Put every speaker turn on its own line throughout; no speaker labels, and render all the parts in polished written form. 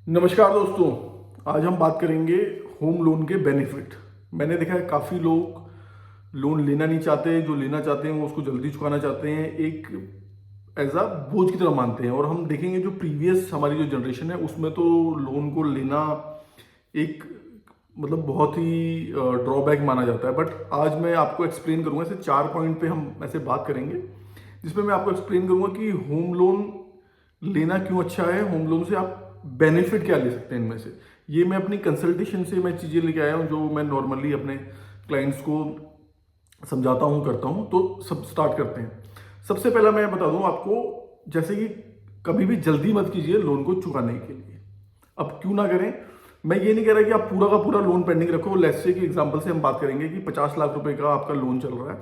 नमस्कार दोस्तों। आज हम बात करेंगे होम लोन के बेनिफिट। मैंने देखा है काफ़ी लोग लोन लेना नहीं चाहते, जो लेना चाहते हैं वो उसको जल्दी चुकाना चाहते हैं, एक एज अ बोझ की तरह मानते हैं। और हम देखेंगे जो प्रीवियस हमारी जो जनरेशन है उसमें तो लोन को लेना एक मतलब बहुत ही ड्रॉबैक माना जाता है। बट आज मैं आपको एक्सप्लेन करूंगा, ऐसे 4 पॉइंट पे हम ऐसे बात करेंगे जिसमें मैं आपको एक्सप्लेन करूंगा कि होम लोन लेना क्यों अच्छा है, होम लोन से आप बेनिफिट क्या ले सकते हैं इनमें से। ये मैं अपनी कंसल्टेशन से मैं चीज़ें लेके आया हूँ जो मैं नॉर्मली अपने क्लाइंट्स को समझाता हूँ, करता हूँ। तो सब स्टार्ट करते हैं। सबसे पहला मैं बता दूँ आपको, जैसे कि कभी भी जल्दी मत कीजिए लोन को चुकाने के लिए। अब क्यों ना करें, मैं ये नहीं कह रहा कि आप पूरा का पूरा लोन पेंडिंग रखो। लेट्स से की एग्जांपल से हम बात करेंगे कि 50 लाख रुपए का आपका लोन चल रहा है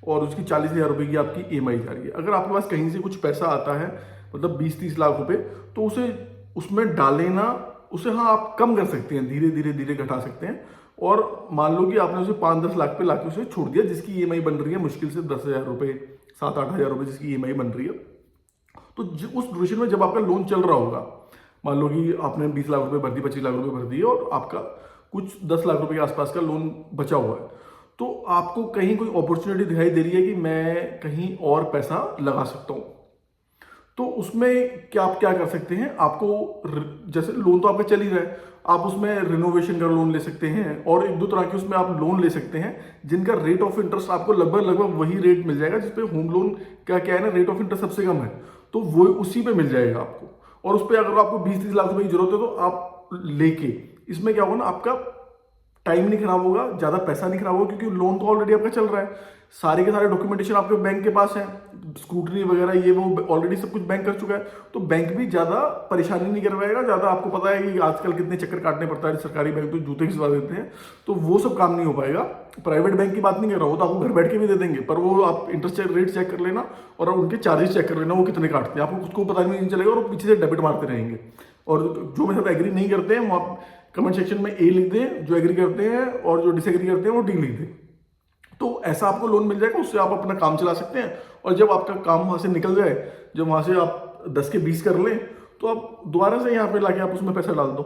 और उसकी 40 हजार रुपए की आपकी ईएमआई जा रही है। अगर आपके पास कहीं से कुछ पैसा आता है, मतलब 20-30 लाख रुपए, तो उसे उसमें डालें ना। उसे हाँ आप कम कर सकते हैं, धीरे धीरे धीरे घटा सकते हैं। और मान लो कि आपने उसे 5-10 लाख पे लाके उसे छोड़ दिया, जिसकी ईएमआई बन रही है मुश्किल से 10 हजार रुपए, 7-8 हजार रुपए जिसकी ईएमआई बन रही है। तो उस ड्यूरेशन में जब आपका लोन चल रहा होगा, मान लो कि आपने 20 लाख रुपए भर दिए, 25 लाख रुपए भर दिए और आपका कुछ 10 लाख रुपए के आसपास का लोन बचा हुआ है, तो आपको कहीं कोई अपॉर्चुनिटी दिखाई दे रही है कि मैं कहीं और पैसा लगा सकता हूं। तो उसमें क्या आप क्या कर सकते हैं, आपको जैसे लोन तो आपका चल ही रहा है, आप उसमें रिनोवेशन का लोन ले सकते हैं। और एक दो तरह के उसमें आप लोन ले सकते हैं जिनका रेट ऑफ इंटरेस्ट आपको लगभग लगभग वही रेट मिल जाएगा जिसपे होम लोन का क्या है ना, रेट ऑफ इंटरेस्ट सबसे कम है, तो वो उसी पे मिल जाएगा आपको। और उस पर अगर आपको 20-30 लाख रुपए की जरूरत है तो आप लेके, इसमें क्या होगा ना, आपका टाइम नहीं खराब होगा, ज्यादा पैसा नहीं खराब होगा, क्योंकि लोन तो ऑलरेडी आपका चल रहा है। सारे के सारे डॉक्यूमेंटेशन आपके बैंक के पास है, स्क्रूटनी वगैरह ये वो ऑलरेडी सब कुछ बैंक कर चुका है। तो बैंक भी ज्यादा परेशानी नहीं करवाएगा। ज्यादा आपको पता है कि आजकल कितने चक्कर काटने पड़ता है, सरकारी बैंक तो जूते खिंचवा देते हैं, तो वो सब काम नहीं हो पाएगा। प्राइवेट बैंक की बात नहीं कर रहा हूँ, तो आपको घर बैठ के भी दे देंगे, पर वो आप इंटरेस्ट रेट चेक कर लेना और उनके चार्जेस चेक कर लेना, वो कितने काटते हैं, आपको खुद को पता नहीं चलेगा और पीछे से डेबिट मारते रहेंगे। और जो मेरे साथ एग्री नहीं करते हैं वो आप कमेंट सेक्शन में ए लिख दें, जो एग्री करते हैं, और जो डिसएग्री करते हैं वो डी लिख दें। तो ऐसा आपको लोन मिल जाएगा, उससे आप अपना काम चला सकते हैं। और जब आपका काम वहां से निकल जाए, जब वहां से आप 10 के 20 कर लें, तो आप दोबारा से यहाँ पे लाके आप उसमें पैसा डाल दो।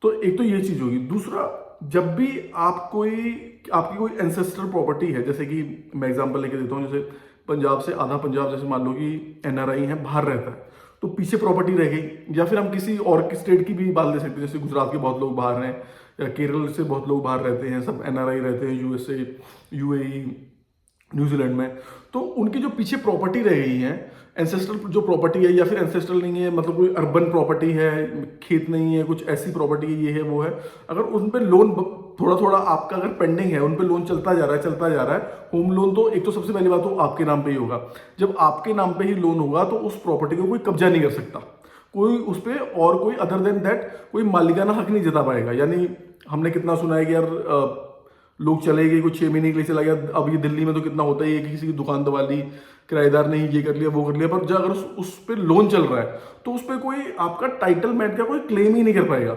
तो एक तो ये चीज होगी। दूसरा, जब भी आप कोई आपकी कोई एंसेस्टर प्रॉपर्टी है, जैसे कि मैं एग्जांपल लेके देता हूँ, जैसे पंजाब से आधा पंजाब, जैसे मान लो कि एनआरआई है, बाहर रहता है, तो पीछे प्रॉपर्टी रह गई। या फिर हम किसी और स्टेट की भी बात ले सकते हैं, जैसे गुजरात के बहुत लोग बाहर हैं, या केरल से बहुत लोग बाहर रहते हैं, सब एनआरआई रहते हैं यूएसए, यूएई, न्यूजीलैंड में। तो उनकी जो पीछे प्रॉपर्टी रह गई है, एंसेस्ट्रल जो प्रॉपर्टी है, या फिर एंसेस्ट्रल नहीं है, मतलब कोई अर्बन प्रॉपर्टी है, खेत नहीं है, कुछ ऐसी प्रॉपर्टी है, ये है वो है, अगर उन पे लोन थोड़ा थोड़ा आपका अगर पेंडिंग है, उन पे लोन चलता जा रहा है, चलता जा रहा है, होम लोन तो एक तो सबसे पहली बात तो आपके नाम पे ही होगा। जब आपके नाम पे ही लोन होगा तो उस प्रॉपर्टी को कोई कब्जा नहीं कर सकता, कोई उस पर और कोई अदर देन दैट कोई मालिकाना हक नहीं जता पाएगा। यानी हमने कितना सुना है कि यार लोग चले गए, कुछ 6 महीने के लिए चला गया। अब ये दिल्ली में तो कितना होता है, ये किसी की दुकान दबा ली, किराएदार ने ये कर लिया वो कर लिया, पर जब अगर उस पर लोन चल रहा है तो उस पर कोई आपका टाइटल मैट का कोई क्लेम ही नहीं कर पाएगा।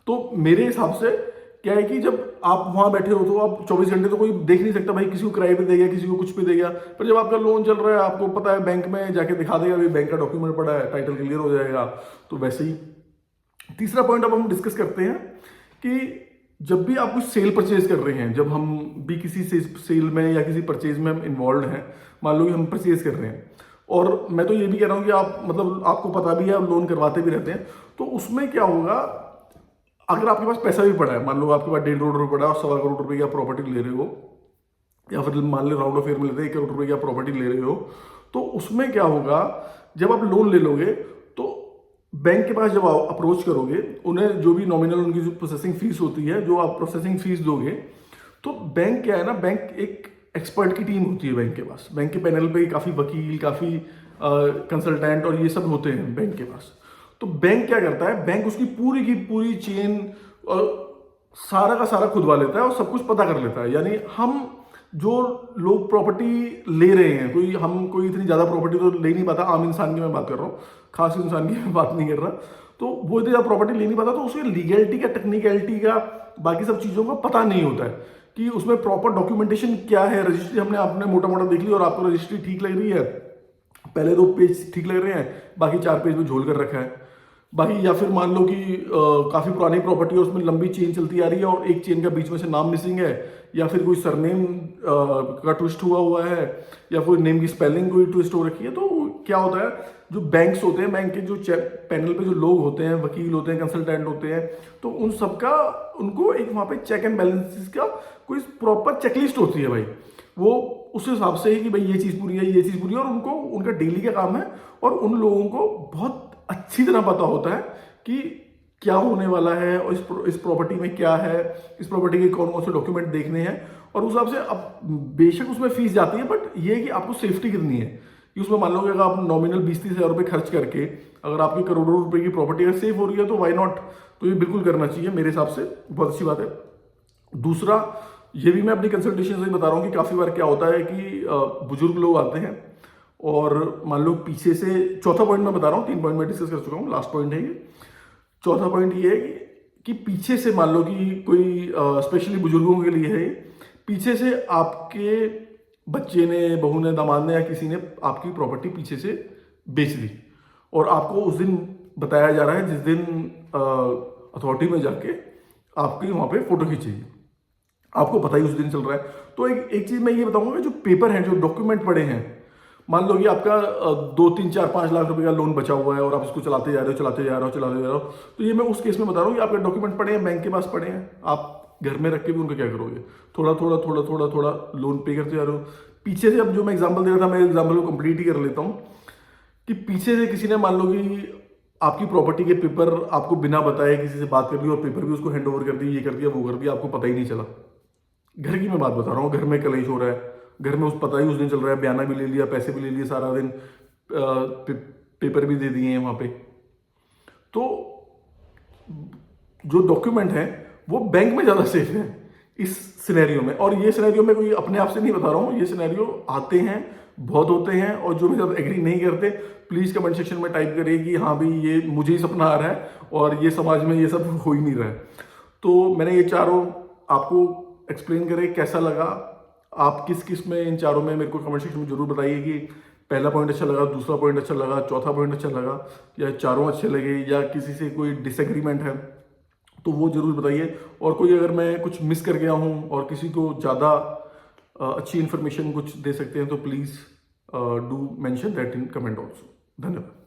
तो मेरे हिसाब से क्या है कि जब आप वहां बैठे हो तो आप 24 घंटे तो कोई देख नहीं सकता भाई, किसी को किराए पे दे गया, किसी को कुछ पे दे गया। पर जब आपका लोन चल रहा है, आपको पता है बैंक में जाके दिखा देगा, भाई बैंक का डॉक्यूमेंट पड़ा है, टाइटल क्लियर हो जाएगा। तो वैसे ही तीसरा पॉइंट अब हम डिस्कस करते हैं कि जब भी आप कुछ सेल परचेज कर रहे हैं, जब हम भी किसी सेल में या किसी परचेज में हम इन्वॉल्व हैं, मान लो कि हम परचेज कर रहे हैं, और मैं तो ये भी कह रहा हूँ कि आप मतलब आपको पता भी है, आप लोन करवाते भी रहते हैं, तो उसमें क्या होगा, अगर आपके पास पैसा भी पड़ा है, मान लो आपके पास 1.5 करोड़ रुपये पड़ा है और 1.25 करोड़ रुपये की आप प्रॉपर्टी ले रहे हो, या फिर मान लो राउंड ऑफ फेयर में लेते हैं 1 करोड़ रुपये की आप प्रॉपर्टी ले रहे हो, तो उसमें क्या होगा, जब आप लोन ले लोगे तो बैंक के पास जब आप अप्रोच करोगे, उन्हें जो भी नॉमिनल उनकी जो प्रोसेसिंग फीस होती है, जो आप प्रोसेसिंग फीस दोगे, तो बैंक क्या है ना, बैंक एक एक्सपर्ट की टीम होती है बैंक के पास। बैंक के पैनल पे काफ़ी वकील, काफ़ी कंसल्टेंट और ये सब होते हैं बैंक के पास। तो बैंक क्या करता है, बैंक उसकी पूरी की पूरी चेन सारा का सारा खुदवा लेता है और सब कुछ पता कर लेता है। यानी हम जो लोग प्रॉपर्टी ले रहे हैं, कोई इतनी ज़्यादा प्रॉपर्टी तो ले नहीं पाता, आम इंसान की मैं बात कर रहा हूँ, खास इंसान की मैं बात नहीं कर रहा। तो वो इतनी ज़्यादा प्रॉपर्टी ले नहीं पाता, तो उसके लीगैलिटी का, टेक्निकलिटी का, बाकी सब चीज़ों का पता नहीं होता है कि उसमें प्रॉपर डॉक्यूमेंटेशन क्या है। रजिस्ट्री हमने आपने मोटा मोटा देख ली और आपको रजिस्ट्री ठीक लग रही है, पहले 2 पेज ठीक लग रहे हैं, बाकी 4 पेज में झोल कर रखा है। बाकी या फिर मान लो कि काफ़ी पुरानी प्रॉपर्टी है, उसमें लंबी चेन चलती आ रही है और एक चेन का बीच में से नाम मिसिंग है, या फिर कोई सरनेम का ट्विस्ट हुआ है, या कोई नेम की स्पेलिंग कोई ट्विस्ट हो रखी है, तो क्या होता है, जो बैंक्स होते हैं, बैंक के जो पैनल पे जो लोग होते हैं, वकील होते हैं, कंसल्टेंट होते हैं, तो उन सबका उनको एक वहाँ पे चेक एंड बैलेंसेस का कोई प्रॉपर चेकलिस्ट होती है भाई। वो उस हिसाब से ही कि भाई ये चीज़ पूरी है, ये चीज़ पूरी है, और उनको उनका डेली का काम है, और उन लोगों को बहुत अच्छी तरह पता होता है कि क्या होने वाला है, और इस प्रॉपर्टी में क्या है, इस प्रॉपर्टी के कौन कौन से डॉक्यूमेंट देखने हैं, और उस हिसाब से अब बेशक उसमें फीस जाती है, बट ये है कि आपको सेफ्टी कितनी है कि उसमें मान लो कि अगर आप नॉमिनल 20-30 हज़ार रुपये खर्च करके अगर आपकी करोड़ों रुपए की प्रॉपर्टी अगर सेफ हो रही है, तो वाई नॉट, तो ये बिल्कुल करना चाहिए मेरे हिसाब से, बहुत अच्छी बात है। दूसरा, ये भी मैं अपनी कंसल्टेशन से ही बता रहा हूँ कि काफ़ी बार क्या होता है कि बुजुर्ग लोग आते हैं और मान लो पीछे से, चौथा पॉइंट मैं बता रहा हूँ, 3 पॉइंट मैं डिस्कस कर चुका हूँ, लास्ट पॉइंट है ये। चौथा पॉइंट ये है कि पीछे से मान लो कि कोई स्पेशली बुजुर्गों के लिए है ये, पीछे से आपके बच्चे ने, बहू ने, दामाद ने या किसी ने आपकी प्रॉपर्टी पीछे से बेच दी, और आपको उस दिन बताया जा रहा है जिस दिन अथॉरिटी में जाके आपकी वहाँ पे फोटो खींचेगी, आपको पता ही उस दिन चल रहा है। तो एक चीज़ मैं ये बताऊंगा, जो पेपर हैं, जो डॉक्यूमेंट पड़े हैं, मान लो कि आपका 2, 3, 4, 5 लाख रुपए का लोन बचा हुआ है और आप इसको चलाते जा रहे हो, चलाते जा रहे हो, तो ये मैं उस केस में बता रहा हूँ कि आपके डॉक्यूमेंट पड़े हैं, बैंक के पास पड़े हैं, आप घर में रख के भी उनका क्या करोगे, थोड़ा थोड़ा थोड़ा थोड़ा थोड़ा लोन पे करते जा रहे हो पीछे से। अब जो मैं एग्जाम्पल दे रहा था, मैं एग्जाम्पल को कंप्लीट ही कर लेता हूँ कि पीछे से किसी ने मान लो कि आपकी प्रॉपर्टी के पेपर आपको बिना बताए किसी से बात कर ली, और पेपर भी उसको हैंड ओवर कर दी, ये कर दिया, वो कर दिया, आपको पता ही नहीं चला। घर की मैं बात बता रहा हूँ, घर में कलेश हो रहा है, घर में उस पता ही उस दिन चल रहा है, बयाना भी ले लिया, पैसे भी ले लिए, सारा दिन पेपर भी दे दिए हैं वहाँ पे। तो जो डॉक्यूमेंट है वो बैंक में ज़्यादा सेफ है इस सिनेरियो में। और ये सिनेरियो में कोई अपने आप से नहीं बता रहा हूँ, ये सिनेरियो आते हैं, बहुत होते हैं, और जो मेरे साथ एग्री नहीं करते प्लीज़ कमेंट सेक्शन में टाइप करिए कि हाँ भाई ये मुझे ही सपना आ रहा है और ये समाज में ये सब हो ही नहीं रहा है। तो मैंने ये चारों आपको एक्सप्लेन करे, कैसा लगा, आप किस किस में इन चारों में मेरे को कमेंट सेक्शन में जरूर बताइए कि पहला पॉइंट अच्छा लगा, दूसरा पॉइंट अच्छा लगा, चौथा पॉइंट अच्छा लगा, या चारों अच्छे लगे, या किसी से कोई डिसएग्रीमेंट है तो वो जरूर बताइए। और कोई अगर मैं कुछ मिस कर गया हूँ और किसी को ज़्यादा अच्छी इन्फॉर्मेशन कुछ दे सकते हैं तो please do mention that in comment also. धन्यवाद।